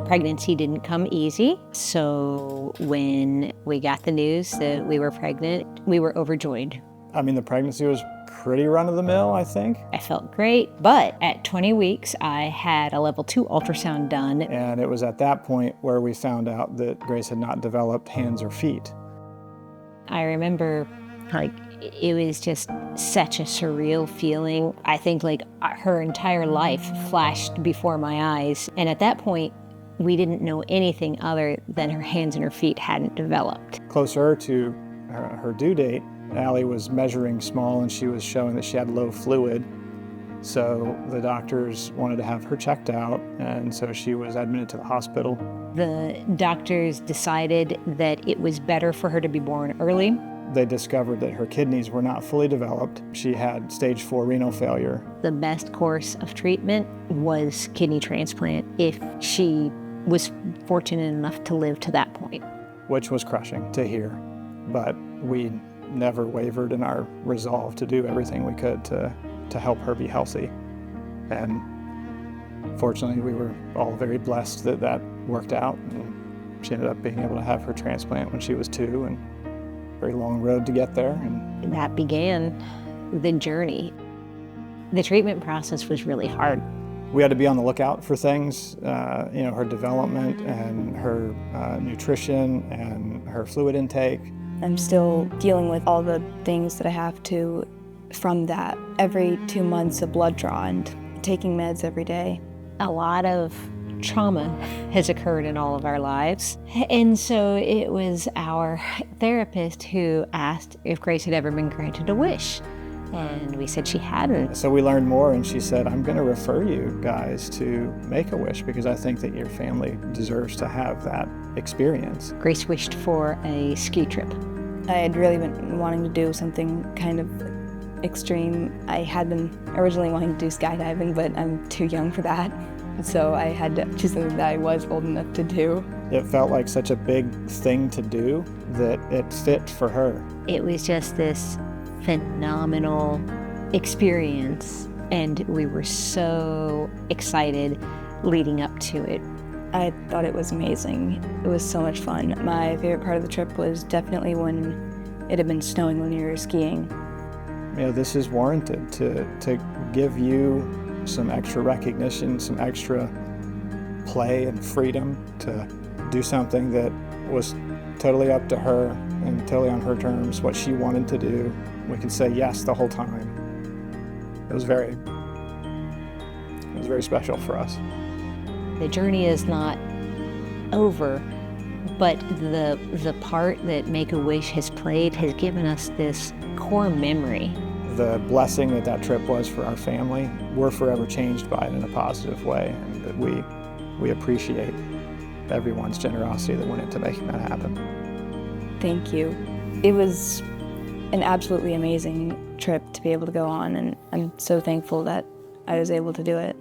Pregnancy didn't come easy, so when we got the news that we were pregnant, we were overjoyed. I mean, the pregnancy was pretty run-of-the-mill, I think. I felt great, but at 20 weeks, I had a level 2 ultrasound done. And it was at that point where we found out that Grace had not developed hands or feet. I remember, it was just such a surreal feeling. I think, her entire life flashed before my eyes. And at that point, we didn't know anything other than her hands and her feet hadn't developed. Closer to her due date, Allie was measuring small and she was showing that she had low fluid. So the doctors wanted to have her checked out, and so she was admitted to the hospital. The doctors decided that it was better for her to be born early. They discovered that her kidneys were not fully developed. She had stage 4 renal failure. The best course of treatment was kidney transplant if she was fortunate enough to live to that point. Which was crushing to hear, but we never wavered in our resolve to do everything we could to help her be healthy. And fortunately, we were all very blessed that that worked out, and she ended up being able to have her transplant when she was 2, and a very long road to get there. And that began the journey. The treatment process was really hard. We had to be on the lookout for things, her development and her nutrition and her fluid intake. I'm still dealing with all the things that I have to from that. Every 2 months, a blood draw and taking meds every day. A lot of trauma has occurred in all of our lives. And so it was our therapist who asked if Grace had ever been granted a wish. And we said she hadn't. So we learned more, and she said, I'm going to refer you guys to Make-A-Wish because I think that your family deserves to have that experience. Grace wished for a ski trip. I had really been wanting to do something kind of extreme. I had been originally wanting to do skydiving, but I'm too young for that. So I had to choose something that I was old enough to do. It felt like such a big thing to do that it fit for her. It was just this phenomenal experience, and we were so excited leading up to it. I thought it was amazing. It was so much fun. My favorite part of the trip was definitely when it had been snowing when we were skiing. This is warranted to give you some extra recognition, some extra play and freedom to do something that was totally up to her and totally on her terms, what she wanted to do. We could say yes the whole time. It was very special for us. The journey is not over, but the part that Make-A-Wish has played has given us this core memory. The blessing that trip was for our family, we're forever changed by it in a positive way, and that we appreciate everyone's generosity that went into making that happen. Thank you. It was an absolutely amazing trip to be able to go on, and I'm so thankful that I was able to do it.